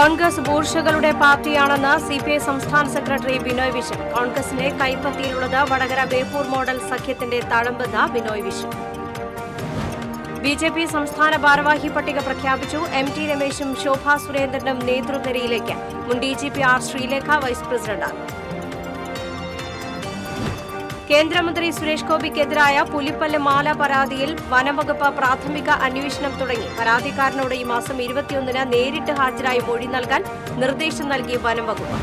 Congress ബൂർഷകളുടെ പാർട്ടിയാണെന്ന് CPI സംസ്ഥാന secretary Binoy Viswam. കോൺഗ്രസിന്റെ കൈപ്പത്തിയിലുള്ളത് Vadakara Beypore model സഖ്യത്തിന്റെ തഴമ്പെന്ന് ബിനോയ് വിശ്വം. ബിജെപി സംസ്ഥാന ഭാരവാഹി പട്ടിക പ്രഖ്യാപിച്ചു. എം.ടി. രമേശും ശോഭാ സുരേന്ദ്രനും നേതൃനിരയിലേക്ക്. മുൻ ഡിജിപി ആർ ശ്രീലേഖ വൈസ് പ്രസിഡന്റാണ്. കേന്ദ്രമന്ത്രി സുരേഷ് ഗോപിക്കെതിരായ പുലിപ്പല്ല് മാല പരാതിയിൽ വനംവകുപ്പ് പ്രാഥമിക അന്വേഷണം തുടങ്ങി. പരാതിക്കാരനോട് ഈ മാസം 21-ന് നേരിട്ട് ഹാജരായി മൊഴി നൽകാൻ നിർദ്ദേശം നൽകി വനംവകുപ്പ്.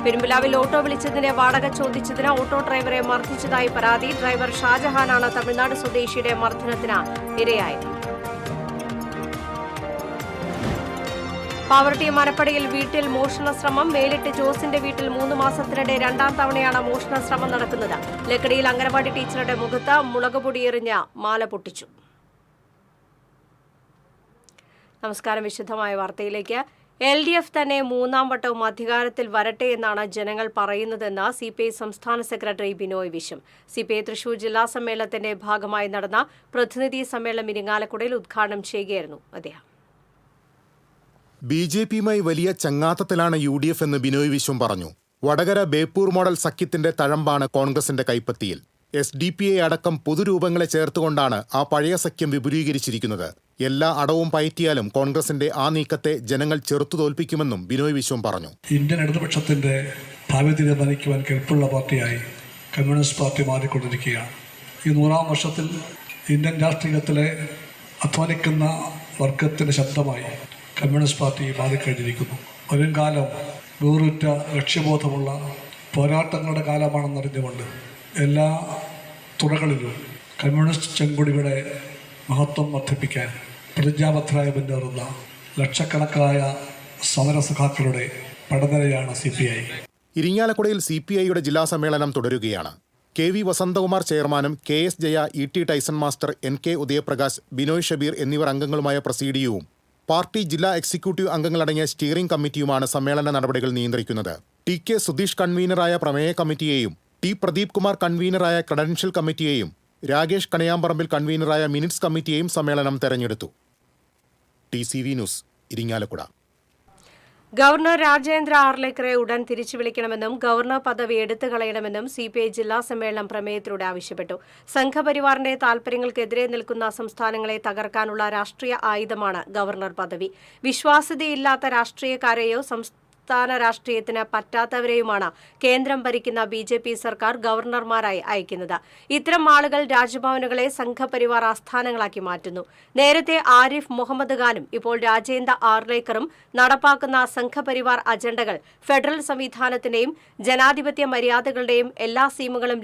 പെരുമ്പിലാവിൽ ഓട്ടോ വിളിച്ചതിന്റെ വാടക ചോദിച്ചതിന് ഓട്ടോ ഡ്രൈവറെ മർദ്ദിച്ചതായി പരാതി. ഡ്രൈവർ ഷാജഹാനാണ് തമിഴ്നാട് സ്വദേശിയുടെ മർദ്ദനത്തിന് ഇരയായത്. പാവർട്ടി മനപ്പടിയിൽ വീട്ടിൽ മോഷണ ശ്രമം. മേലിട്ട് ജോസിന്റെ വീട്ടിൽ 3 മാസത്തിനിടെ 2ാം തവണയാണ് മോഷണ ശ്രമം നടക്കുന്നത്. ലക്കടിയിൽ അംഗനവാടി ടീച്ചറുടെ മുഖത്ത് മുളകുപൊടി എറിഞ്ഞ് മാല പൊട്ടിച്ചു. നമസ്കാരം. വിശദമായ വാർത്തയിലേക്ക്. LDF തന്നെ 3ാം വട്ടവും അധികാരത്തിൽ വരട്ടെ എന്നാണ് ജനങ്ങൾ പറയുന്നതെന്ന് സിപിഐ സംസ്ഥാന സെക്രട്ടറി ബിനോയ് വിശ്വം. സിപിഐ തൃശൂർ ജില്ലാ സമ്മേളനത്തിന്റെ ഭാഗമായി നടന്ന പ്രതിനിധി സമ്മേളനം ഇരിങ്ങാലക്കുടയിൽ ഉദ്ഘാടനം ചെയ്യുകയായിരുന്നു അദ്ദേഹം. ബിജെപിയുമായി വലിയ ചങ്ങാത്തത്തിലാണ് UDF എന്ന് ബിനോയ് വിശ്വം പറഞ്ഞു. വടകര ബേപ്പൂർ മോഡൽ സഖ്യത്തിന്റെ തഴമ്പാണ് കോൺഗ്രസിന്റെ കൈപ്പത്തിയിൽ. SDPI അടക്കം പൊതുരൂപങ്ങളെ ചേർത്തുകൊണ്ടാണ് ആ പഴയ സഖ്യം വിപുലീകരിച്ചിരിക്കുന്നത്. എല്ലാ അടവും പയറ്റിയാലും കോൺഗ്രസിന്റെ ആ നീക്കത്തെ ജനങ്ങൾ ചെറുത്തു തോൽപ്പിക്കുമെന്നും ബിനോയ് വിശ്വം പറഞ്ഞു. ഇന്ത്യൻ ഇടതുപക്ഷത്തിന്റെ ഭാവി തീരുമാനിക്കുവാൻ കെൽപ്പുള്ള പാർട്ടിയായി കമ്മ്യൂണിസ്റ്റ് പാർട്ടി മാറിക്കൊണ്ടിരിക്കുകയാണ്. ഈ 100ാം വർഷത്തിൽ ഇന്ത്യൻ രാഷ്ട്രീയത്തിലെ അധ്വാനിക്കുന്ന വർഗത്തിന്റെ ശബ്ദമായി കമ്മ്യൂണിസ്റ്റ് പാർട്ടി മാറിക്കഴിഞ്ഞിരിക്കുന്നു. വരും കാലം വേറുറ്റ ലക്ഷ്യബോധമുള്ള പോരാട്ടങ്ങളുടെ കാലമാണെന്നറിഞ്ഞുകൊണ്ട് എല്ലാ തുറകളിലും കമ്മ്യൂണിസ്റ്റ് ചെങ്കൊടിയുടെ മഹത്വം വർദ്ധിപ്പിക്കാൻ പ്രതിജ്ഞാബദ്ധരായി മുന്നേറുന്ന ലക്ഷക്കണക്കായ സമരസഖാക്കളുടെ പടനിരയാണ് CPI. ഇരിങ്ങാലക്കുടയിൽ CPIയുടെ ജില്ലാ സമ്മേളനം തുടരുകയാണ്. KV വസന്തകുമാർ ചെയർമാനും KS Jaya, ET Tyson master, NK Udayaprakash, Binoy Shabeer എന്നിവർ അംഗങ്ങളുമായ പ്രസീഡിയവും പാർട്ടി ജില്ലാ എക്സിക്യൂട്ടീവ് അംഗങ്ങളടങ്ങിയ സ്റ്റിയറിംഗ് കമ്മിറ്റിയുമാണ് സമ്മേളന നടപടികൾ നിയന്ത്രിക്കുന്നത്. TK സുധീഷ് കൺവീനറായ പ്രമേയ കമ്മിറ്റിയെയും T പ്രദീപ് കുമാർ കൺവീനറായ ക്രെഡൻഷ്യൽ കമ്മിറ്റിയെയും രാകേഷ് കണയാമ്പറമ്പിൽ കൺവീനറായ മിനിറ്റ്സ് കമ്മിറ്റിയെയും സമ്മേളനം തെരഞ്ഞെടുത്തു. TCV news, Irinjalakuda. Governor Rajendra ആർലേക്കറെ ഉടൻ തിരിച്ചു വിളിക്കണമെന്നും ഗവർണർ പദവി എടുത്തു കളയണമെന്നും CPI ജില്ലാ സമ്മേളനം പ്രമേയത്തിലൂടെ ആവശ്യപ്പെട്ടു. സംഘപരിവാറിന്റെ താൽപര്യങ്ങൾക്കെതിരെ നിൽക്കുന്ന സംസ്ഥാനങ്ങളെ തകർക്കാനുള്ള രാഷ്ട്രീയ ആയുധമാണ് ഗവർണർ പദവി. വിശ്വാസ്യതയില്ലാത്ത രാഷ്ട്രീയക്കാരെയോ സംസ്ഥാന രാഷ്ട്രീയത്തിന് പറ്റാത്തവരെയുമാണ് കേന്ദ്രം ഭരിക്കുന്ന BJP സർക്കാർ ഗവർണർമാരായി അയക്കുന്നത്. ഇത്തരം ആളുകൾ രാജ്ഭവനുകളെ സംഘപരിവാർ ആസ്ഥാനങ്ങളാക്കി മാറ്റുന്നു. നേരത്തെ ആരിഫ് മുഹമ്മദ് ഖാനും ഇപ്പോൾ രാജേന്ദ്ര ആർലേക്കറും നടപ്പാക്കുന്ന സംഘപരിവാർ അജണ്ടകൾ ഫെഡറൽ സംവിധാനത്തിന്റെയും ജനാധിപത്യ മര്യാദകളുടെയും എല്ലാ സീമകളും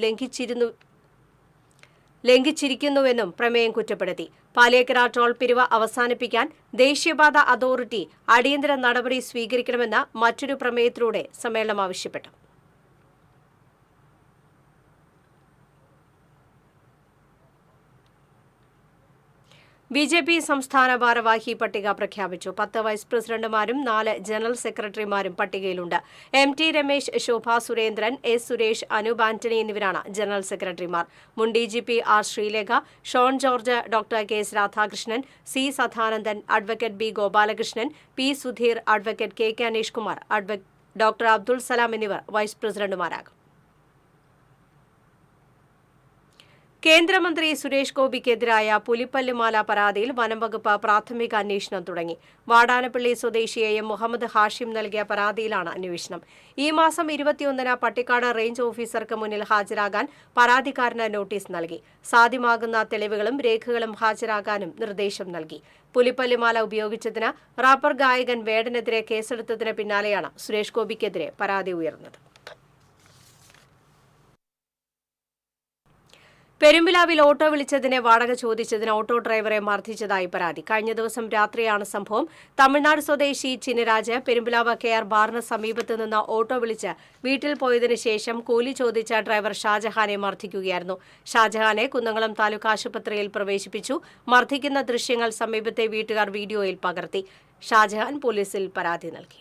ലംഘിച്ചിരിക്കുന്നുവെന്നും പ്രമേയം കുറ്റപ്പെടുത്തി. പാലേക്കര ടോൾ പിരിവ് അവസാനിപ്പിക്കാൻ ദേശീയപാത അതോറിറ്റി അടിയന്തര നടപടി സ്വീകരിക്കണമെന്ന് മറ്റൊരു പ്രമേയത്തിലൂടെ സമ്മേളനം ആവശ്യപ്പെട്ടു. BJP സംസ്ഥാന ഭാരവാഹി പട്ടിക പ്രഖ്യാപിച്ചു. 10 വൈസ് പ്രസിഡന്റുമാരും 4 ജനറൽ സെക്രട്ടറിമാരും പട്ടികയിലുണ്ട്. M.T. രമേശ്, ശോഭാ സുരേന്ദ്രൻ, S. സുരേഷ്, അനൂപ് ആന്റണി എന്നിവരാണ് ജനറൽ സെക്രട്ടറിമാർ. മുൻ DGP R Sreelekha, Shone George, doctor KS Radhakrishnan, C. Sadanandan, advocate B. Gopalakrishnan, P. Sudheer, advocate K. Aneesh Kumar, doctor Abdul Salam എന്നിവർ വൈസ് പ്രസിഡന്റുമാരാകും. കേന്ദ്രമന്ത്രി സുരേഷ് ഗോപിക്കെതിരായ പുലിപ്പല്ല് മാല പരാതിയിൽ വനംവകുപ്പ് പ്രാഥമിക അന്വേഷണം തുടങ്ങി. വാടാനപ്പള്ളി സ്വദേശി AM മുഹമ്മദ് ഹാഷിം നൽകിയ പരാതിയിലാണ് അന്വേഷണം. ഈ മാസം 21-ന് പട്ടിക്കാട് റേഞ്ച് ഓഫീസർക്ക് മുന്നിൽ ഹാജരാകാൻ പരാതിക്കാരന് നോട്ടീസ് നൽകി. സാധ്യമാകുന്ന തെളിവുകളും രേഖകളും ഹാജരാകാനും നിർദ്ദേശം നൽകി. പുലിപ്പല്ല് മാല ഉപയോഗിച്ചതിന് റാപ്പർ ഗായകൻ വേടനെതിരെ കേസെടുത്തതിന് പിന്നാലെയാണ് സുരേഷ് ഗോപിക്കെതിരെ പരാതി ഉയർന്നത്. പെരുമ്പിലാവിൽ ഓട്ടോ വിളിച്ചതിനെ വാടക ചോദിച്ചതിന് ഓട്ടോ ഡ്രൈവറെ മർദ്ദിച്ചതായി പരാതി. കഴിഞ്ഞ ദിവസം രാത്രിയാണ് സംഭവം. തമിഴ്നാട് സ്വദേശി ചിനരാജ് പെരുമ്പിലാവ് KR ബാറിന് സമീപത്ത് നിന്ന് ഓട്ടോ വിളിച്ച് വീട്ടിൽ പോയതിനു ശേഷം കൂലി ചോദിച്ച ഡ്രൈവർ ഷാജഹാനെ മർദ്ദിക്കുകയായിരുന്നു. ഷാജഹാനെ കുന്നംകുളം താലൂക്ക് ആശുപത്രിയിൽ പ്രവേശിപ്പിച്ചു. മർദ്ദിക്കുന്ന ദൃശ്യങ്ങൾ സമീപത്തെ വീട്ടുകാർ വീഡിയോയിൽ പകർത്തി. ഷാജഹാൻ പോലീസിൽ പരാതി നൽകി.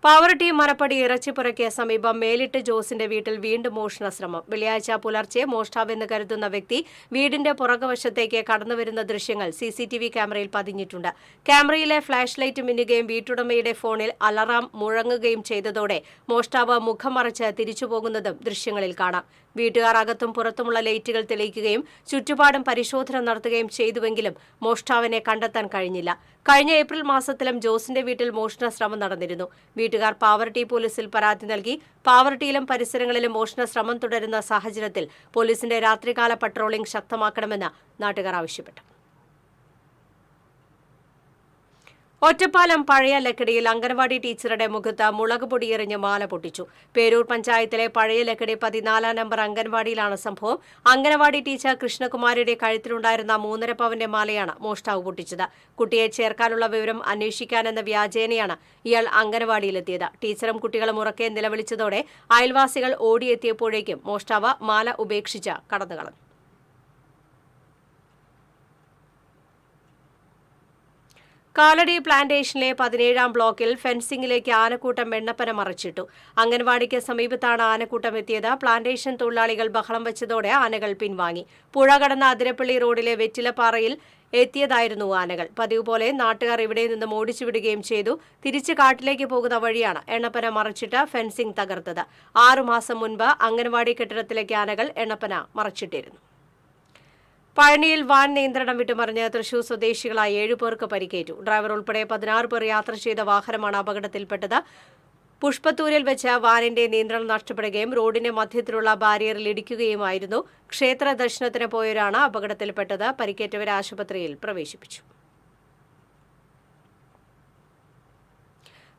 പാവറട്ടി മനപ്പടി ഇറച്ചിപ്പുറയ്ക്ക് സമീപം മേലിട്ട് ജോസിന്റെ വീട്ടിൽ വീണ്ടും മോഷണ ശ്രമം. വെള്ളിയാഴ്ച പുലർച്ചെ മോഷ്ടാവെന്ന് കരുതുന്ന വ്യക്തി വീടിന്റെ പുറകുവശത്തേക്ക് കടന്നുവരുന്ന ദൃശ്യങ്ങൾ സിസിടിവി ക്യാമറയിൽ പതിഞ്ഞിട്ടുണ്ട്. ക്യാമറയിലെ ഫ്ലാഷ് ലൈറ്റ് മിന്നുകയും വീട്ടുടമയുടെ ഫോണിൽ അലറാം മുഴങ്ങുകയും ചെയ്തതോടെ മോഷ്ടാവ് മുഖം മറച്ച് തിരിച്ചുപോകുന്നതും ദൃശ്യങ്ങളിൽ കാണാം. വീട്ടുകാർ അകത്തും പുറത്തുമുള്ള ലൈറ്റുകൾ തെളിയിക്കുകയും ചുറ്റുപാടും പരിശോധന നടത്തുകയും ചെയ്തുവെങ്കിലും മോഷ്ടാവിനെ കണ്ടെത്താൻ കഴിഞ്ഞില്ല. കഴിഞ്ഞ ഏപ്രിൽ മാസത്തിലും ജോസിന്റെ വീട്ടിൽ മോഷണ ശ്രമം നടന്നിരുന്നു. വീട്ടുകാർ പാവറട്ടി പോലീസിൽ പരാതി നൽകി. പാവറട്ടിയിലും പരിസരങ്ങളിലും മോഷണ ശ്രമം തുടരുന്ന സാഹചര്യത്തിൽ പോലീസിന്റെ രാത്രികാല പട്രോളിംഗ് ശക്തമാക്കണമെന്ന് നാട്ടുകാർ ആവശ്യപ്പെട്ടു. ഒറ്റപ്പാലം പഴയ ലക്കടിയിൽ അംഗനവാടി ടീച്ചറുടെ മുഖത്ത് മുളക് പൊടിയെറിഞ്ഞ് മാല പൊട്ടിച്ചു. പേരൂർ പഞ്ചായത്തിലെ പഴയ ലക്കടി 14 നമ്പർ അംഗനവാടിയിലാണ് സംഭവം. അംഗനവാടി ടീച്ചർ കൃഷ്ണകുമാരിയുടെ കഴുത്തിലുണ്ടായിരുന്ന 3.5 പവന്റെ മാലയാണ് മോഷ്ടാവ് പൊട്ടിച്ചത്. കുട്ടിയെ ചേർക്കാനുള്ള വിവരം അന്വേഷിക്കാനെന്ന വ്യാജേനയാണ് ഇയാൾ അംഗനവാടിയിലെത്തിയത്. ടീച്ചറും കുട്ടികളും ഉറക്കെ നിലവിളിച്ചതോടെ അയൽവാസികൾ ഓടിയെത്തിയപ്പോഴേക്കും മോഷ്ടാവ് മാല ഉപേക്ഷിച്ച് കടന്നുകളഞ്ഞു. കാലടി പ്ലാന്റേഷനിലെ 17ാം ബ്ലോക്കിൽ ഫെൻസിംഗിലേക്ക് ആനക്കൂട്ടം എണ്ണപ്പന മറിച്ചിട്ടു. അംഗൻവാടിക്ക് സമീപത്താണ് ആനക്കൂട്ടം എത്തിയത്. പ്ലാന്റേഷൻ തൊഴിലാളികൾ ബഹളം വെച്ചതോടെ ആനകൾ പിൻവാങ്ങി. പുഴ കടന്ന അതിരപ്പള്ളി റോഡിലെ വെറ്റിലപ്പാറയിൽ എത്തിയതായിരുന്നു ആനകൾ. പതിവ് പോലെ നാട്ടുകാർ ഇവിടെ നിന്നും ഓടിച്ചുവിടുകയും ചെയ്തു. തിരിച്ച് കാട്ടിലേക്ക് പോകുന്ന വഴിയാണ് എണ്ണപ്പന മറിച്ചിട്ട് ഫെൻസിംഗ് തകർത്തത്. 6 മാസം മുൻപ് അംഗൻവാടി കെട്ടിടത്തിലേക്ക് ആനകൾ എണ്ണപ്പന മറിച്ചിട്ടിരുന്നു. പഴനിയിൽ വാൻ നിയന്ത്രണം വിട്ടുമറിഞ്ഞ് തൃശൂർ സ്വദേശികളായ 7 പേർക്ക് പരിക്കേറ്റു. ഡ്രൈവർ ഉൾപ്പെടെ 16 പേർ യാത്ര ചെയ്ത വാഹനമാണ് അപകടത്തിൽപ്പെട്ടത്. പുഷ്പത്തൂരിൽ വെച്ച് വാനിന്റെ നിയന്ത്രണം നഷ്ടപ്പെടുകയും റോഡിന്റെ മധ്യത്തിലുള്ള ബാരിയറിൽ ഇടിക്കുകയുമായിരുന്നു. ക്ഷേത്ര ദർശനത്തിന് പോയവരാണ് അപകടത്തിൽപ്പെട്ടത്. പരിക്കേറ്റവരെ ആശുപത്രിയിൽ പ്രവേശിപ്പിച്ചു.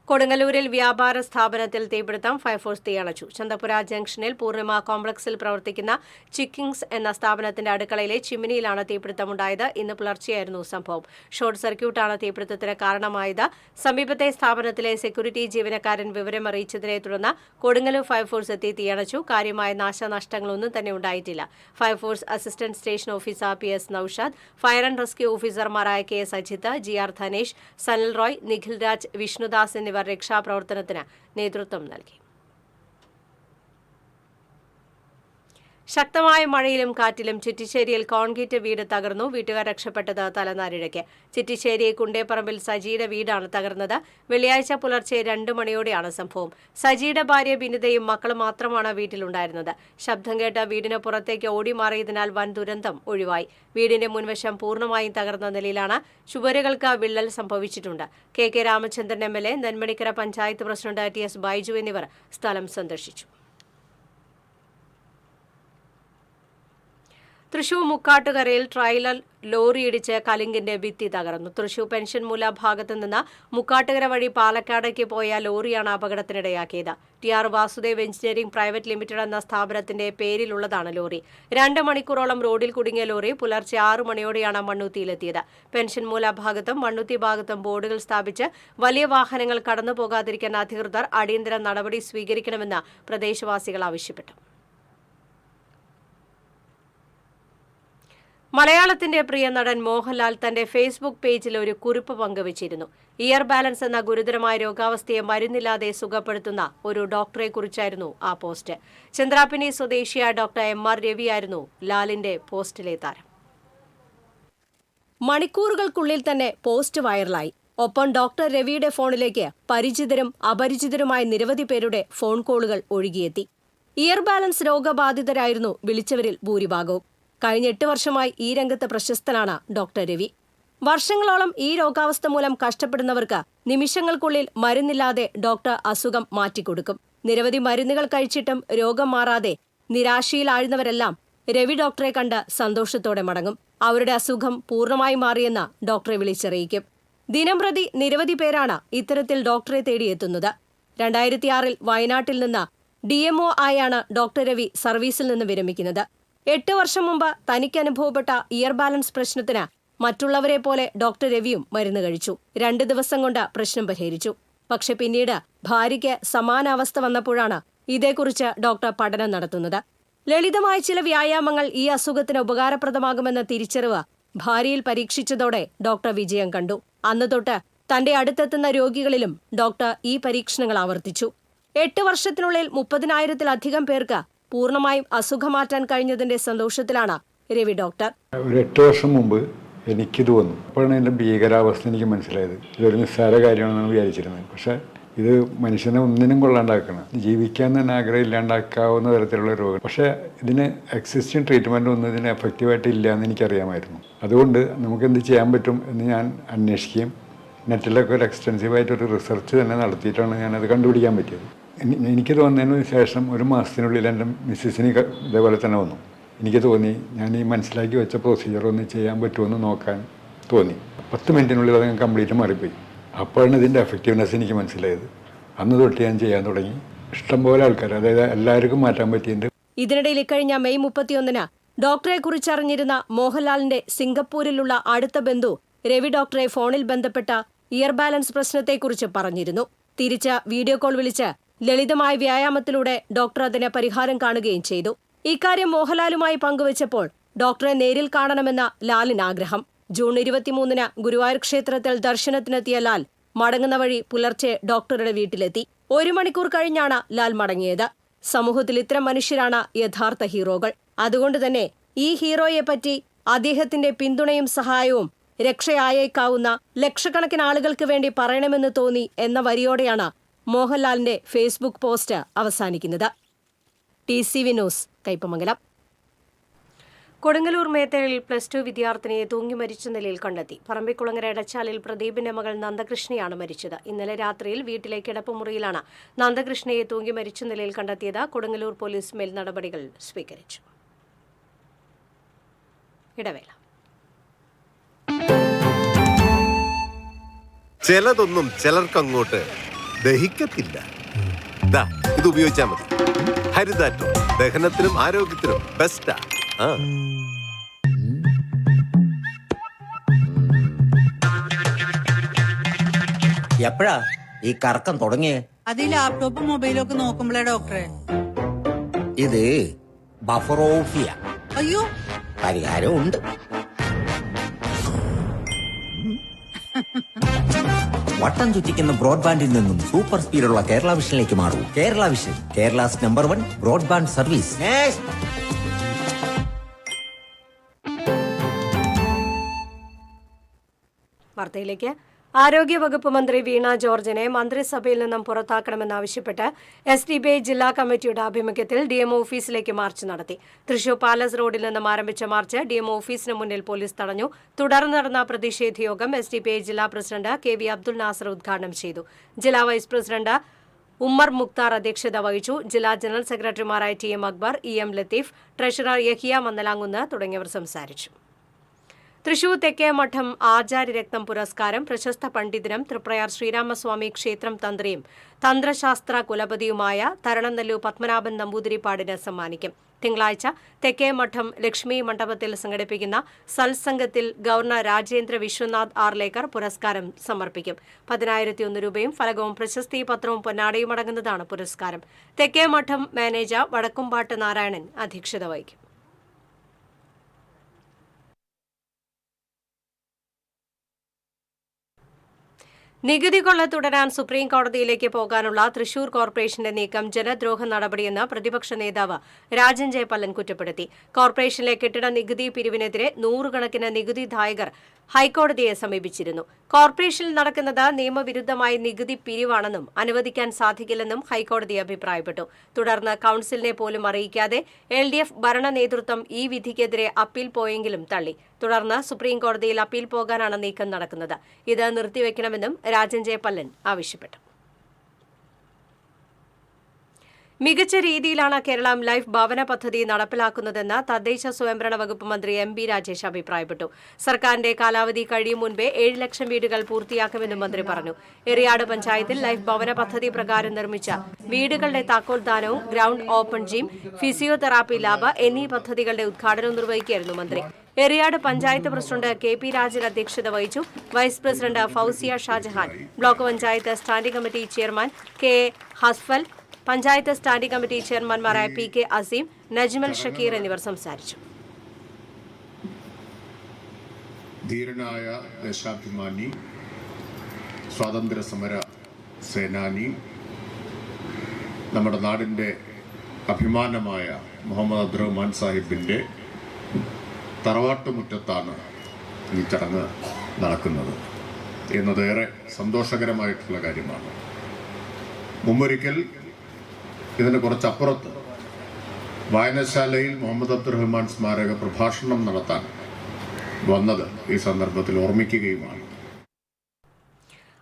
കൊടുങ്ങല്ലൂരിൽ വ്യാപാര സ്ഥാപനത്തിൽ തീപിടുത്തം. ഫയർഫോഴ്സ് തീയണച്ചു. ചന്തപുര ജംഗ്ഷനിൽ പൂർണിമ കോംപ്ലക്സിൽ പ്രവർത്തിക്കുന്ന ചിക്കിങ്സ് എന്ന സ്ഥാപനത്തിന്റെ അടുക്കളയിലെ ചിമ്മിനിയിലാണ് തീപിടുത്തമുണ്ടായത്. ഇന്ന് പുലർച്ചെയായിരുന്നു സംഭവം. ഷോർട്ട് സർക്യൂട്ടാണ് തീപിടുത്തത്തിന് കാരണമായത്. സമീപത്തെ സ്ഥാപനത്തിലെ സെക്യൂരിറ്റി ജീവനക്കാരൻ വിവരമറിയിച്ചതിനെ തുടർന്ന് കൊടുങ്ങല്ലൂർ ഫയർഫോഴ്സ് എത്തി തീയണച്ചു. കാര്യമായ നാശനഷ്ടങ്ങളൊന്നും തന്നെ ഉണ്ടായിട്ടില്ല. Fire force assistant station officer PS Noushad, fire and rescue ഓഫീസർമാരായ KS അജിത്ത്, GR ധനേഷ്, സനൽ റോയ്, നിഖിൽ രാജ്, വിഷ്ണുദാസ് എന്നിവർ രക്ഷാപ്രവർത്തനത്തിന് നേതൃത്വം നൽകി. ശക്തമായ മഴയിലും കാറ്റിലും ചിറ്റിശ്ശേരിയിൽ കോൺക്രീറ്റ് വീട് തകർന്നു. വീട്ടുകാർ രക്ഷപ്പെട്ടത് തലനാരിഴയ്ക്ക്. ചിറ്റിശ്ശേരി കുണ്ടേപ്പറമ്പിൽ സജിയുടെ വീടാണ് തകർന്നത്. വെള്ളിയാഴ്ച പുലർച്ചെ 2 മണിയോടെയാണ് സംഭവം. സജിയുടെ ഭാര്യ ബിനിതയും മക്കളും മാത്രമാണ് വീട്ടിലുണ്ടായിരുന്നത്. ശബ്ദം കേട്ട് വീടിന് പുറത്തേക്ക് ഓടിമാറിയതിനാൽ വൻ ദുരന്തം ഒഴിവായി. വീടിന്റെ മുൻവശം പൂർണ്ണമായും തകർന്ന നിലയിലാണ്. ചുവരുകൾക്ക് വിള്ളൽ സംഭവിച്ചിട്ടുണ്ട്. KK Ramachandran MLA, Nenmanikkara panchayat president TS Baiju എന്നിവർ സ്ഥലം സന്ദർശിച്ചു. തൃശൂർ മുക്കാട്ടുകരയിൽ ട്രെയിലർ ലോറിയിടിച്ച് കലിങ്കിന്റെ ഭിത്തി തകർന്നു. തൃശൂർ പെൻഷൻമൂല ഭാഗത്തു നിന്ന് മുക്കാട്ടുകര വഴി പാലക്കാടേക്ക് പോയ ലോറിയാണ് അപകടത്തിനിടയാക്കിയത്. TR Vasudev engineering private limited എന്ന സ്ഥാപനത്തിന്റെ പേരിലുള്ളതാണ് ലോറി. 2 മണിക്കൂറോളം റോഡിൽ കുടുങ്ങിയ ലോറി പുലർച്ചെ 6 മണിയോടെയാണ് മണ്ണുത്തിയിലെത്തിയത്. പെൻഷൻമൂല ഭാഗത്തും മണ്ണുത്തി ഭാഗത്തും ബോർഡുകൾ സ്ഥാപിച്ച് വലിയ വാഹനങ്ങൾ കടന്നുപോകാതിരിക്കാൻ അധികൃതർ അടിയന്തര നടപടി സ്വീകരിക്കണമെന്ന് പ്രദേശവാസികൾ ആവശ്യപ്പെട്ടു. മലയാളത്തിന്റെ പ്രിയ നടൻ മോഹൻലാൽ തന്റെ ഫേസ്ബുക്ക് പേജിൽ ഒരു കുറിപ്പ് പങ്കുവച്ചിരുന്നു. ഇയർ ബാലൻസ് എന്ന ഗുരുതരമായ രോഗാവസ്ഥയെ മരുന്നില്ലാതെ സുഖപ്പെടുത്തുന്ന ഒരു ഡോക്ടറെക്കുറിച്ചായിരുന്നു ആ പോസ്റ്റ്. ചന്ദ്രാപിനി സ്വദേശിയായ ഡോക്ടർ MR രവിയായിരുന്നു ലാലിന്റെ പോസ്റ്റിലെ താരം. മണിക്കൂറുകൾക്കുള്ളിൽ തന്നെ പോസ്റ്റ് വൈറലായി. ഒപ്പം ഡോക്ടർ രവിയുടെ ഫോണിലേക്ക് പരിചിതരും അപരിചിതരുമായ നിരവധി പേരുടെ ഫോൺ കോളുകൾ ഒഴുകിയെത്തി. ഇയർ ബാലൻസ് രോഗബാധിതരായിരുന്നു വിളിച്ചവരിൽ ഭൂരിഭാഗവും. കഴിഞ്ഞ 8 വർഷമായി ഈ രംഗത്ത് പ്രശസ്തനാണ് ഡോക്ടർ രവി. വർഷങ്ങളോളം ഈ രോഗാവസ്ഥ മൂലം കഷ്ടപ്പെടുന്നവർക്ക് നിമിഷങ്ങൾക്കുള്ളിൽ മരുന്നില്ലാതെ ഡോക്ടർ അസുഖം മാറ്റിക്കൊടുക്കും. നിരവധി മരുന്നുകൾ കഴിച്ചിട്ടും രോഗം മാറാതെ നിരാശയിലാഴുന്നവരെല്ലാം രവി ഡോക്ടറെ കണ്ട് സന്തോഷത്തോടെ മടങ്ങും. അവരുടെ അസുഖം പൂർണ്ണമായി മാറിയെന്ന് ഡോക്ടറെ വിളിച്ചറിയിക്കും. ദിനംപ്രതി നിരവധി പേരാണ് ഇത്തരത്തിൽ ഡോക്ടറെ തേടിയെത്തുന്നത്. 2006 വയനാട്ടിൽ നിന്ന് DMO ആയാണ് ഡോക്ടർ രവി സർവീസിൽ നിന്ന് വിരമിക്കുന്നത്. 8 വർഷം മുമ്പ് തനിക്ക് അനുഭവപ്പെട്ട ഇയർ ബാലൻസ് പ്രശ്നത്തിന് മറ്റുള്ളവരെ പോലെ ഡോക്ടർ രവിയും മരുന്ന് കഴിച്ചു. 2 ദിവസം കൊണ്ട് പ്രശ്നം പരിഹരിച്ചു. പക്ഷെ പിന്നീട് ഭാര്യയ്ക്ക് സമാന അവസ്ഥ വന്നപ്പോഴാണ് ഇതേക്കുറിച്ച് ഡോക്ടർ പഠനം നടത്തുന്നത്. ലളിതമായ ചില വ്യായാമങ്ങൾ ഈ അസുഖത്തിന് ഉപകാരപ്രദമാകുമെന്ന തിരിച്ചറിവ് ഭാര്യയിൽ പരീക്ഷിച്ചതോടെ ഡോക്ടർ വിജയം കണ്ടു. അന്ന് തൊട്ട് തന്റെ അടുത്തെത്തുന്ന രോഗികളിലും ഡോക്ടർ ഈ പരീക്ഷണങ്ങൾ ആവർത്തിച്ചു. 8 വർഷത്തിനുള്ളിൽ 30,000-ത്തിലധികം പേർക്ക് പൂർണ്ണമായും അസുഖം മാറ്റാൻ കഴിഞ്ഞതിന്റെ സന്തോഷത്തിലാണ് രവി ഡോക്ടർ. ഒരു 8 വർഷം മുമ്പ് എനിക്കിത് വന്നു. അപ്പോഴാണ് എൻ്റെ ഭീകരാവസ്ഥ എനിക്ക് മനസ്സിലായത്. ഇതൊരു നിസ്സാര കാര്യമാണെന്നാണ് വിചാരിച്ചിരുന്നത്. പക്ഷേ ഇത് മനുഷ്യനെ ഒന്നിനും കൊള്ളാണ്ടാക്കണം, ജീവിക്കാൻ തന്നെ ആഗ്രഹം ഇല്ലാണ്ടാക്കാവുന്ന തരത്തിലുള്ള രോഗം. പക്ഷേ ഇതിന് എക്സിസ്റ്റിംഗ് ട്രീറ്റ്മെൻ്റ് ഒന്നും ഇതിന് എഫക്റ്റീവായിട്ട് ഇല്ല എന്ന് എനിക്കറിയാമായിരുന്നു. അതുകൊണ്ട് നമുക്കെന്ത് ചെയ്യാൻ പറ്റും എന്ന് ഞാൻ അന്വേഷിക്കുകയും നെറ്റിലൊക്കെ ഒരു എക്സ്റ്റെൻസീവായിട്ടൊരു റിസർച്ച് തന്നെ നടത്തിയിട്ടാണ് ഞാനത് കണ്ടുപിടിക്കാൻ പറ്റിയത്. എനിക്കിത് വന്നതിന് ശേഷം 1 മാസത്തിനുള്ളിൽ എൻ്റെ മിസ്സിസിന് ഇതേപോലെ തന്നെ വന്നു. എനിക്ക് തോന്നി ഞാൻ ഈ മനസ്സിലാക്കി വെച്ച പ്രൊസീജിയർ ഒന്ന് ചെയ്യാൻ പറ്റുമെന്ന് നോക്കാൻ തോന്നി. 10 മിനിറ്റിനുള്ളിൽ അത് ഞാൻ കംപ്ലീറ്റ് മാറിപ്പോയി. അപ്പോഴാണ് ഇതിൻ്റെ എഫക്റ്റീവ്നെസ് എനിക്ക് മനസ്സിലായത്. അന്ന് തൊട്ട് ഞാൻ ചെയ്യാൻ തുടങ്ങി. ഇഷ്ടംപോലെ ആൾക്കാർ, അതായത് എല്ലാവർക്കും മാറ്റാൻ പറ്റിയിട്ടുണ്ട്. ഇതിനിടയിൽ ഇക്കഴിഞ്ഞ മെയ് 31-ന് ഡോക്ടറെ കുറിച്ചറിഞ്ഞിരുന്ന മോഹൻലാലിന്റെ സിംഗപ്പൂരിലുള്ള അടുത്ത ബന്ധു രവി ഡോക്ടറെ ഫോണിൽ ബന്ധപ്പെട്ട ഇയർ ബാലൻസ് പ്രശ്നത്തെക്കുറിച്ച് പറഞ്ഞിരുന്നു. തിരിച്ച് വീഡിയോ കോൾ വിളിച്ച് ലളിതമായ വ്യായാമത്തിലൂടെ ഡോക്ടർ അതിന് പരിഹാരം കാണുകയും ചെയ്തു. ഇക്കാര്യം മോഹൻലാലുമായി പങ്കുവച്ചപ്പോൾ ഡോക്ടറെ നേരിൽ കാണണമെന്ന ലാലിന് ആഗ്രഹം. ജൂൺ 23-ന് ഗുരുവായൂർ ക്ഷേത്രത്തിൽ ദർശനത്തിനെത്തിയ ലാൽ മടങ്ങുന്ന വഴി പുലർച്ചെ ഡോക്ടറുടെ വീട്ടിലെത്തി. 1 മണിക്കൂർ കഴിഞ്ഞാണ് ലാൽ മടങ്ങിയത്. സമൂഹത്തിൽ ഇത്തരം മനുഷ്യരാണ് യഥാർത്ഥ ഹീറോകൾ. അതുകൊണ്ട് തന്നെ ഈ ഹീറോയെപ്പറ്റി അദ്ദേഹത്തിന്റെ പിന്തുണയും സഹായവും രക്ഷയായേക്കാവുന്ന ലക്ഷക്കണക്കിന് ആളുകൾക്ക് വേണ്ടി പറയണമെന്ന് തോന്നി എന്ന വരിയോടെയാണ് മോഹൻലാലിന്റെ ഫേസ്ബുക്ക് പോസ്റ്റ് അവസാനിക്കുന്നത്. TCV news, Kaipamangalam. കൊടുങ്ങല്ലൂർ മേത്തലിൽ +2 വിദ്യാർത്ഥിനിയെ തൂങ്ങി മരിച്ച നിലയിൽ കണ്ടെത്തി. പറമ്പിക്കുളങ്ങര എടച്ചാലിൽ പ്രദീപിന്റെ മകൾ നന്ദകൃഷ്ണയാണ് മരിച്ചത്. ഇന്നലെ രാത്രിയിൽ വീട്ടിലെ കിടപ്പുമുറിയിലാണ് നന്ദകൃഷ്ണയെ തൂങ്ങി മരിച്ച നിലയിൽ കണ്ടെത്തിയത്. കൊടുങ്ങല്ലൂർ പോലീസ് മേൽ നടപടികൾ സ്വീകരിച്ചു. ഇടവേള. ചിലതൊന്നും ചിലർക്കങ്ങോട്ട് ദഹിക്കത്തില്ല. ഇത് ഉപയോഗിച്ചാൽ മതി. ഹരിതാറ്റോ ദഹനത്തിനും ആരോഗ്യത്തിനും ബെസ്റ്റാ. എപ്പോഴാ ഈ കറക്കം തുടങ്ങിയേ? അത് ഈ ലാപ്ടോപ്പും മൊബൈലും ഒക്കെ നോക്കുമ്പോഴേ ഡോക്ടറെ. ഇത് ബഫറോഫിയ. അയ്യോ, പരിഹാരം ഉണ്ട്. വട്ടം ചുറ്റിക്കുന്ന ബ്രോഡ്ബാൻഡിൽ നിന്നും സൂപ്പർ സ്പീഡുള്ള കേരള വിഷനിലേക്ക് മാറൂ. Kerala Vision, Kerala's number 1 broadband service. വാർത്തയിലേക്ക്. ആരോഗ്യവകുപ്പ് മന്ത്രി വീണ ജോർജിനെ മന്ത്രിസഭയിൽ നിന്നും പുറത്താക്കണമെന്നാവശ്യപ്പെട്ട് SDPI ജില്ലാ കമ്മിറ്റിയുടെ ആഭിമുഖ്യത്തിൽ DMO ഓഫീസിലേക്ക് മാർച്ച് നടത്തി. തൃശൂർ പാലസ് റോഡിൽ നിന്നും ആരംഭിച്ച മാർച്ച് DMO ഓഫീസിന് മുന്നിൽ പോലീസ് തടഞ്ഞു. തുടർന്ന് നടന്ന പ്രതിഷേധ യോഗം SDPI ജില്ലാ പ്രസിഡന്റ് KV അബ്ദുൽ നാസർ ഉദ്ഘാടനം ചെയ്തു. ജില്ലാ വൈസ് പ്രസിഡന്റ് ഉമ്മർ മുക്താർ അധ്യക്ഷത വഹിച്ചു. ജില്ലാ ജനറൽ സെക്രട്ടറിമാരായ TM Akbar, EM Latheef, treasurer Yahiya Mannalamkunnu തുടങ്ങിയവർ സംസാരിച്ചു. തൃശൂർ തെക്കേമഠം ആചാര്യരത്നം പുരസ്കാരം പ്രശസ്ത പണ്ഡിതനും തൃപ്രയാർ ശ്രീരാമസ്വാമി ക്ഷേത്രം തന്ത്രിയും തന്ത്രശാസ്ത്ര കുലപതിയുമായ തരണനെല്ലു പത്മനാഭൻ നമ്പൂതിരിപ്പാടിന് സമ്മാനിക്കും. തിങ്കളാഴ്ച തെക്കേമഠം ലക്ഷ്മി മണ്ഡപത്തിൽ സംഘടിപ്പിക്കുന്ന സത്സംഗത്തിൽ ഗവർണർ രാജേന്ദ്ര വിശ്വനാഥ് ആർലേക്കർ പുരസ്കാരം സമർപ്പിക്കും. 10,001 രൂപയും ഫലകവും പ്രശസ്തി പത്രവും പൊന്നാടയും അടങ്ങുന്നതാണ് പുരസ്കാരം. തെക്കേമഠം മാനേജർ വടക്കുംപാട്ട് നാരായണൻ അധ്യക്ഷത വഹിക്കും. നികുതി കൊള്ള തുടരാൻ സുപ്രീം കോടതിയിലേക്ക് പോകാനുള്ള തൃശൂർ കോർപ്പറേഷന്റെ നീക്കം ജനദ്രോഹ നടപടിയെന്ന് പ്രതിപക്ഷ നേതാവ് രാജൻ ജയപല്ലൻ കുറ്റപ്പെടുത്തി. കോർപ്പറേഷനിലെ കെട്ടിട നികുതി പിരിവിനെതിരെ 100 കണക്കിന് നികുതിദായകർ ഹൈക്കോടതിയെ സമീപിച്ചിരുന്നു. കോർപ്പറേഷനിൽ നടക്കുന്നത് നിയമവിരുദ്ധമായ നികുതി പിരിവാണെന്നും അനുവദിക്കാൻ സാധിക്കില്ലെന്നും ഹൈക്കോടതി അഭിപ്രായപ്പെട്ടു. തുടർന്ന് കൌൺസിലിനെ പോലും അറിയിക്കാതെ LDF ഭരണ നേതൃത്വം ഈ വിധിക്കെതിരെ അപ്പീൽ പോയെങ്കിലും തള്ളി. തുടർന്ന് സുപ്രീം കോടതിയിൽ അപ്പീൽ പോകാനാണ് നീക്കം നടക്കുന്നത്. ഇത് നിർത്തിവെക്കണമെന്നും രാജൻ ജയപല്ലൻ ആവശ്യപ്പെട്ടു. മികച്ച രീതിയിലാണ് കേരളം ലൈഫ് ഭവന പദ്ധതി നടപ്പിലാക്കുന്നതെന്ന് തദ്ദേശ സ്വയംഭരണ വകുപ്പ് മന്ത്രി MB രാജേഷ് അഭിപ്രായപ്പെട്ടു. സർക്കാരിന്റെ കാലാവധി കഴിയും മുൻപേ 7 ലക്ഷം വീടുകൾ പൂർത്തിയാക്കുമെന്നും മന്ത്രി പറഞ്ഞു. എറിയാട് പഞ്ചായത്തിൽ ലൈഫ് ഭവന പദ്ധതി പ്രകാരം നിർമ്മിച്ച വീടുകളുടെ താക്കോൽദാനവും ground open gym, physiotherapy lab എന്നീ പദ്ധതികളുടെ ഉദ്ഘാടനവും നിർവഹിക്കുകയായിരുന്നു മന്ത്രി. എറിയാട് പഞ്ചായത്ത് പ്രസിഡന്റ് KP രാജൻ അധ്യക്ഷത വഹിച്ചു. Vice president Fousiya Shajahan, block panchayat standing committee chairman KA Hasfal, panchayat standing committee ചെയർമാൻമാരായ PK അസീം, നജ്മൽ ഷക്കീർ എന്നിവർ സംസാരിച്ചു. ധീരനായ ദേശാഭിമാനി സ്വാതന്ത്ര്യ സമര സേനാനി, നമ്മുടെ നാടിൻ്റെ അഭിമാനമായ മുഹമ്മദ് അബ്ദുറഹ്മാൻ സാഹിബിൻ്റെ തറവാട്ടുമുറ്റത്താണ് ഈ ചടങ്ങ് നടക്കുന്നത് എന്നതേറെ സന്തോഷകരമായിട്ടുള്ള കാര്യമാണ്. മുമ്പൊരിക്കൽ ഇതിന് കുറച്ചപ്പുറത്ത് വായനശാലയിൽ മുഹമ്മദ് അബ്ദുറഹ്മാൻ സ്മാരക പ്രഭാഷണം നടത്താൻ വന്നത് ഈ സന്ദർഭത്തിൽ ഓർമ്മിക്കുകയുമാണ്.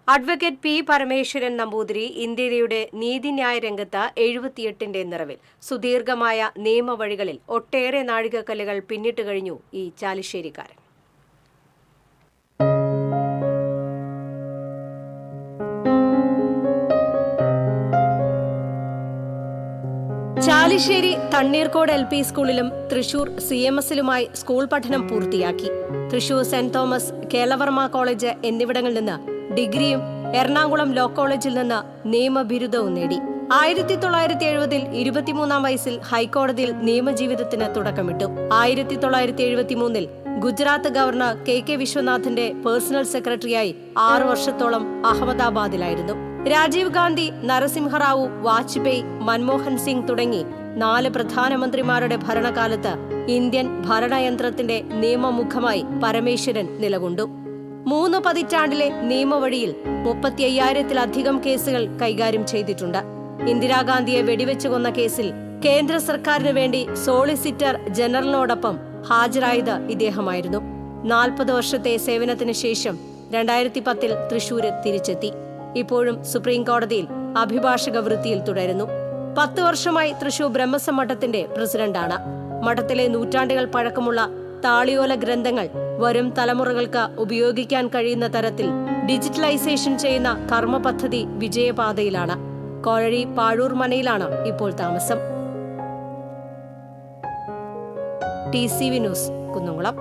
അഡ്വക്കേറ്റ് പി പരമേശ്വരൻ നമ്പൂതിരി ഇന്ത്യയുടെ നീതിന്യായ രംഗത്ത് 78ന്റെ നിറവിൽ. സുദീർഘമായ നിയമവഴികളിൽ ഒട്ടേറെ നാഴികക്കല്ലുകൾ പിന്നിട്ട് കഴിഞ്ഞു ഈ ചാലിശ്ശേരിക്കാരൻ. ചാലിശ്ശേരി തണ്ണീർക്കോട് LP സ്കൂളിലും തൃശൂർ CMSലുമായി സ്കൂൾ പഠനം പൂർത്തിയാക്കി. തൃശൂർ സെന്റ് തോമസ്, കേളവർമ്മ കോളേജ് എന്നിവിടങ്ങളിൽ നിന്ന് ഡിഗ്രിയും എറണാകുളം ലോ കോളേജിൽ നിന്ന് നിയമബിരുദവും നേടി. 1970 23-ാം വയസ്സിൽ ഹൈക്കോടതിയിൽ നിയമജീവിതത്തിന് തുടക്കമിട്ടു. 1973 ഗുജറാത്ത് ഗവർണർ KK വിശ്വനാഥിന്റെ പേഴ്സണൽ സെക്രട്ടറിയായി 6 വർഷത്തോളം അഹമ്മദാബാദിലായിരുന്നു. രാജീവ് ഗാന്ധി, നരസിംഹറാവു, വാജ്പേയി, മൻമോഹൻ സിംഗ് തുടങ്ങി 4 പ്രധാനമന്ത്രിമാരുടെ ഭരണകാലത്ത് ഇന്ത്യൻ ഭരണയന്ത്രത്തിന്റെ നിയമമുഖമായി പരമേശ്വരൻ നിലകൊണ്ടു. 3 പതിറ്റാണ്ടിലെ നിയമവഴിയിൽ 35,000-ത്തിലധികം കേസുകൾ കൈകാര്യം ചെയ്തിട്ടുണ്ട്. ഇന്ദിരാഗാന്ധിയെ വെടിവെച്ചു കൊന്ന കേസിൽ കേന്ദ്ര സർക്കാരിനു വേണ്ടി സോളിസിറ്റർ ജനറലിനോടൊപ്പം ഹാജരായത് ഇദ്ദേഹമായിരുന്നു. 40 വർഷത്തെ സേവനത്തിന് ശേഷം 2010 തൃശൂര് തിരിച്ചെത്തി. ഇപ്പോഴും സുപ്രീം കോടതിയിൽ അഭിഭാഷക വൃത്തിയിൽ തുടരുന്നു. 10 വർഷമായി തൃശൂർ ബ്രഹ്മസം മഠത്തിന്റെ പ്രസിഡന്റാണ്. മഠത്തിലെ നൂറ്റാണ്ടുകൾ പഴക്കമുള്ള താളിയോല ഗ്രന്ഥങ്ങൾ വരും തലമുറകൾക്ക് ഉപയോഗിക്കാൻ കഴിയുന്ന തരത്തിൽ ഡിജിറ്റലൈസേഷൻ ചെയ്യുന്ന കർമ്മ പദ്ധതി വിജയപാതയിലാണ്. കോഴി പാഴൂർ മനയിലാണ് ഇപ്പോൾ താമസം. TCV news, Kunnamkulam.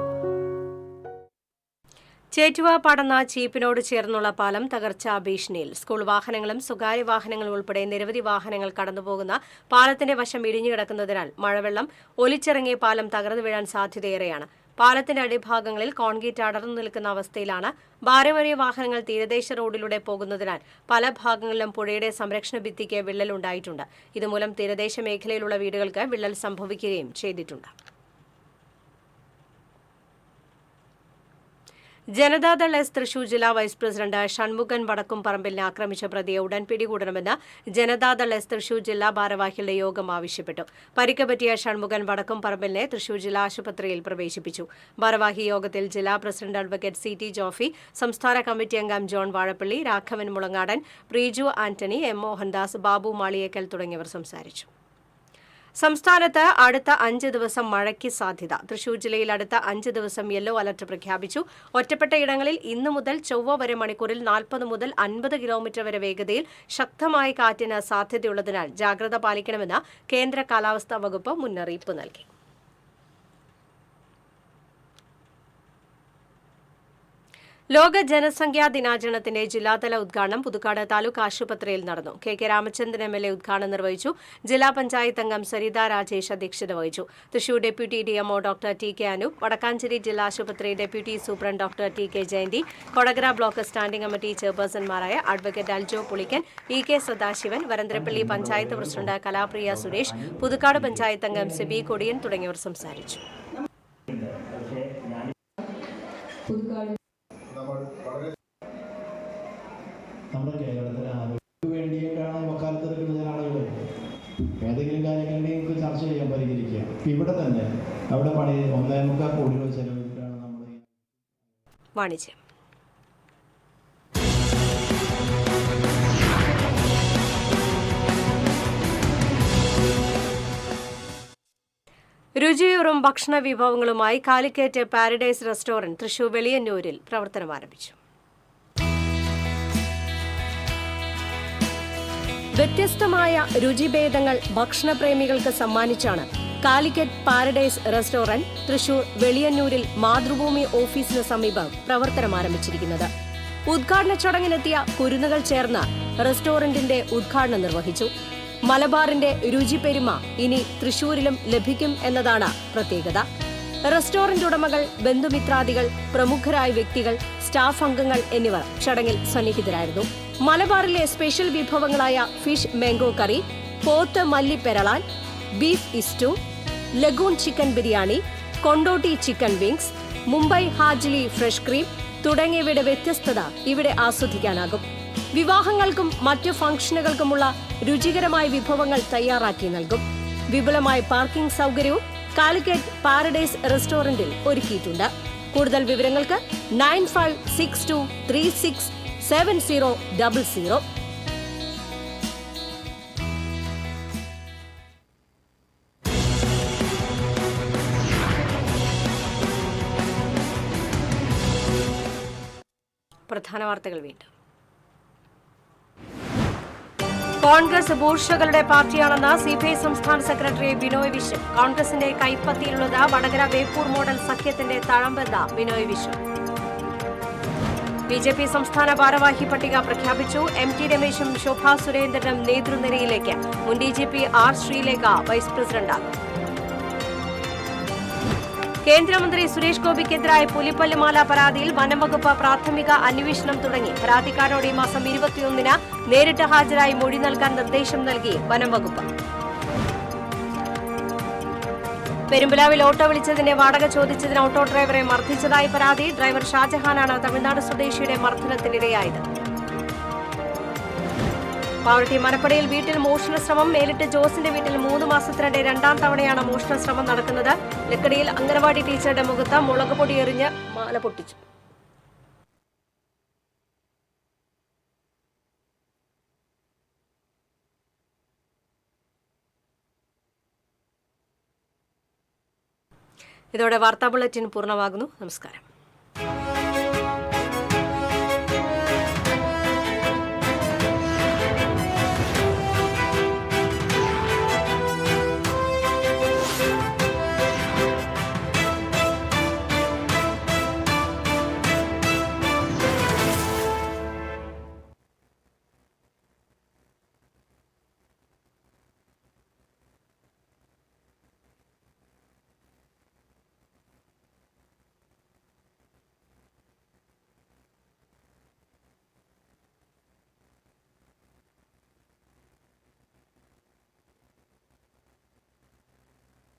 ചേറ്റുവ പടന്ന ചീപ്പിനോട് ചേർന്നുള്ള പാലം തകർച്ചാ ഭീഷണിയിൽ. സ്കൂൾ വാഹനങ്ങളും സ്വകാര്യ വാഹനങ്ങളും ഉൾപ്പെടെ നിരവധി വാഹനങ്ങൾ കടന്നുപോകുന്ന പാലത്തിന്റെ വശം ഇടിഞ്ഞുകിടക്കുന്നതിനാൽ മഴവെള്ളം ഒലിച്ചിറങ്ങിയ പാലം തകർന്നു വീഴാൻ സാധ്യതയേറെയാണ്. പാലത്തിന്റെ അടിഭാഗങ്ങളിൽ കോൺക്രീറ്റ് അടർന്നു നിൽക്കുന്ന അവസ്ഥയിലാണ്. ഭാരമേറിയ വാഹനങ്ങൾ തീരദേശ റോഡിലൂടെ പോകുന്നതിനാൽ പല ഭാഗങ്ങളിലും പുഴയുടെ സംരക്ഷണ ഭിത്തിക്ക് വിള്ളലുണ്ടായിട്ടുണ്ട്. ഇതുമൂലം തീരദേശ മേഖലയിലുള്ള വീടുകൾക്ക് വിള്ളൽ സംഭവിക്കുകയും ചെയ്തിട്ടുണ്ട്. ജനതാദൾ എസ് തൃശൂർ ജില്ലാ വൈസ് പ്രസിഡന്റ് ഷൺമുഖൻ വടക്കുംപറമ്പിലിനെ ആക്രമിച്ച പ്രതിയെ ഉടൻ പിടികൂടണമെന്ന് ജനതാദൾ എസ് തൃശൂർ ജില്ലാ ഭാരവാഹികളുടെ യോഗം ആവശ്യപ്പെട്ടു. പരിക്ക് പറ്റിയ ഷൺമുഖൻ വടക്കുംപറമ്പിലിനെ തൃശൂർ ജില്ലാ ആശുപത്രിയിൽ പ്രവേശിപ്പിച്ചു. ഭാരവാഹി യോഗത്തിൽ ജില്ലാ പ്രസിഡന്റ് അഡ്വക്കേറ്റ് CT ജോഫി, സംസ്ഥാന കമ്മിറ്റി അംഗം ജോൺ വാഴപ്പള്ളി, രാഘവൻ മുളങ്ങാടൻ, പ്രീജു ആന്റണി, M മോഹൻദാസ്, ബാബു മാളിയേക്കൽ തുടങ്ങിയവർ സംസാരിച്ചു. സംസ്ഥാനത്ത് അടുത്ത 5 ദിവസം മഴയ്ക്ക് സാധ്യത. തൃശൂർ ജില്ലയിൽ അടുത്ത 5 ദിവസം യെല്ലോ അലർട്ട് പ്രഖ്യാപിച്ചു. ഒറ്റപ്പെട്ട ഇടങ്ങളിൽ ഇന്നു മുതൽ ചൊവ്വ വരെ മണിക്കൂറിൽ 40 മുതൽ 50 കിലോമീറ്റർ വരെ വേഗതയിൽ ശക്തമായ കാറ്റിന് സാധ്യതയുള്ളതിനാൽ ജാഗ്രത പാലിക്കണമെന്ന് കേന്ദ്ര കാലാവസ്ഥാ വകുപ്പ് മുന്നറിയിപ്പ് നൽകി. ലോക ജനസംഖ്യാ ദിനാചരണത്തിന്റെ ജില്ലാതല ഉദ്ഘാടനം പുതുക്കാട് താലൂക്ക് ആശുപത്രിയിൽ നടന്നു. KK രാമചന്ദ്രൻ MLA ഉദ്ഘാടനം നിർവഹിച്ചു. ജില്ലാ പഞ്ചായത്ത് അംഗം സരിത രാജേഷ് അധ്യക്ഷത വഹിച്ചു. Thrissur deputy DMO doctor TK Anoop, Wadakkanchery ജില്ലാ ആശുപത്രി deputy superintendent doctor TK Jayanthi, Kodakara block standing committee ചെയർപേഴ്സൺമാരായ advocate Aljo Pulikkan, EK Sadasivan, Varantharappilly panchayat president Kalapriya Suresh, Puthukkad panchayat അംഗം സിബി കൊടിയൻ തുടങ്ങിയവർ സംസാരിച്ചു. നമ്മുടെ കേരളത്തിലെ ആരോഗ്യത്തിന് വേണ്ടിയിട്ടാണ് വക്കാലത്തെടുക്കുന്ന ആളുകൾ ഏതെങ്കിലും കാര്യങ്ങളിലേക്ക് ചർച്ച ചെയ്യാൻ പരിഹരിക്കുക. ഇവിടെ തന്നെ അവിടെ 1.25 കോടി രൂപ ചെലവിട്ടാണ് നമ്മൾ വാണിജ്യം. രുചിയൂറും ഭക്ഷണ വിഭവങ്ങളുമായി കാലിക്കറ്റ് പാരഡൈസ് റെസ്റ്റോറന്റ് തൃശൂർ വെളിയന്നൂരിൽ പ്രവർത്തനം ആരംഭിച്ചു. വ്യത്യസ്തമായ രുചിഭേദങ്ങൾ ഭക്ഷണപ്രേമികൾക്ക് സമ്മാനിച്ചാണ് കാലിക്കറ്റ് പാരഡൈസ് റെസ്റ്റോറന്റ് തൃശൂർ വെളിയന്നൂരിൽ മാതൃഭൂമി ഓഫീസിന് സമീപം പ്രവർത്തനം ആരംഭിച്ചിരിക്കുന്നത്. ഉദ്ഘാടന ചടങ്ങിനെത്തിയ കുരുന്നുകൾ ചേർന്ന് റെസ്റ്റോറന്റിന്റെ ഉദ്ഘാടനം നിർവഹിച്ചു. മലബാറിന്റെ രുചിപ്പെരുമ ഇനി തൃശൂരിലും ലഭിക്കും എന്നതാണ് പ്രത്യേകത. റെസ്റ്റോറന്റ് ഉടമകൾ, ബന്ധുമിത്രാദികൾ, പ്രമുഖരായ വ്യക്തികൾ, സ്റ്റാഫ് അംഗങ്ങൾ എന്നിവർ ചടങ്ങിൽ സന്നിഹിതരായിരുന്നു. മലബാറിലെ സ്പെഷ്യൽ വിഭവങ്ങളായ ഫിഷ് മാംഗോ കറി, പോത്ത് മല്ലി പെരളാൻ, beef stew, lagoon chicken biryani, Kondotty chicken wings, Mumbai ഹാജ്ലി ഫ്രഷ് ക്രീം തുടങ്ങിയവയുടെ വ്യത്യസ്തത ഇവിടെ ആസ്വദിക്കാനാകും. വിവാഹങ്ങൾക്കും മറ്റു ഫംഗ്ഷനുകൾക്കുമുള്ള രുചികരമായ വിഭവങ്ങൾ തയ്യാറാക്കി നൽകും. വിപുലമായ പാർക്കിംഗ് സൗകര്യവും കാലിക്കറ്റ് പാരഡൈസ് റെസ്റ്റോറന്റിൽ ഒരുക്കിയിട്ടുണ്ട്. കൂടുതൽ വിവരങ്ങൾക്ക് 9562367000. പ്രധാന വാർത്തകൾ വീണ്ടും. കോൺഗ്രസ് ബൂർഷകളുടെ പാർട്ടിയാണെന്ന് സിപിഐ സംസ്ഥാന സെക്രട്ടറി ബിനോയ് വിശ്വം. കോൺഗ്രസിന്റെ കൈപ്പത്തിയിലുള്ളത് വടകര ബേപ്പൂർ മോഡൽ സഖ്യത്തിന്റെ തഴമ്പെന്ന ബിനോയ് വിശ്വം. ബിജെപി സംസ്ഥാന ഭാരവാഹി പട്ടിക പ്രഖ്യാപിച്ചു. എം ടി രമേശും ശോഭാ സുരേന്ദ്രനും നേതൃനിരയിലേക്ക്. മുൻ ഡിജിപി ആർ ശ്രീലേഖ വൈസ് പ്രസിഡന്റാകും. കേന്ദ്രമന്ത്രി സുരേഷ് ഗോപിക്കെതിരായ പുലിപ്പല്ലുമാല പരാതിയിൽ വനംവകുപ്പ് പ്രാഥമിക അന്വേഷണം തുടങ്ങി. പരാതിക്കാരോട് ഈ മാസം 21-ന് നേരിട്ട് ഹാജരായി മൊഴി നൽകാൻ നിർദ്ദേശം നൽകി വനംവകുപ്പ്. പെരുമ്പലാവിൽ ഓട്ടോ വിളിച്ചതിന്റെ വാടക ചോദിച്ചതിന് ഓട്ടോ ഡ്രൈവറെ മർദ്ദിച്ചതായി പരാതി. ഡ്രൈവർ ഷാജഹാനാണ് തമിഴ്നാട് സ്വദേശിയുടെ മർദ്ദനത്തിനിരയായത്. പാവറട്ടി മനപ്പടിയിൽ വീട്ടിൽ മോഷണശ്രമം. മേലിട്ട് ജോസിന്റെ വീട്ടിൽ 3 മാസത്തിനിടെ 2ാം തവണയാണ് മോഷണശ്രമം നടക്കുന്നത്. ലക്കടിയിൽ അംഗനവാടി ടീച്ചറുടെ മുഖത്ത് മുളക് പൊടി എറിഞ്ഞ് മാല പൊട്ടിച്ചു. ഇതോടെ വാർത്താ ബുള്ളറ്റിൻ പൂർണ്ണമാകുന്നു. നമസ്കാരം.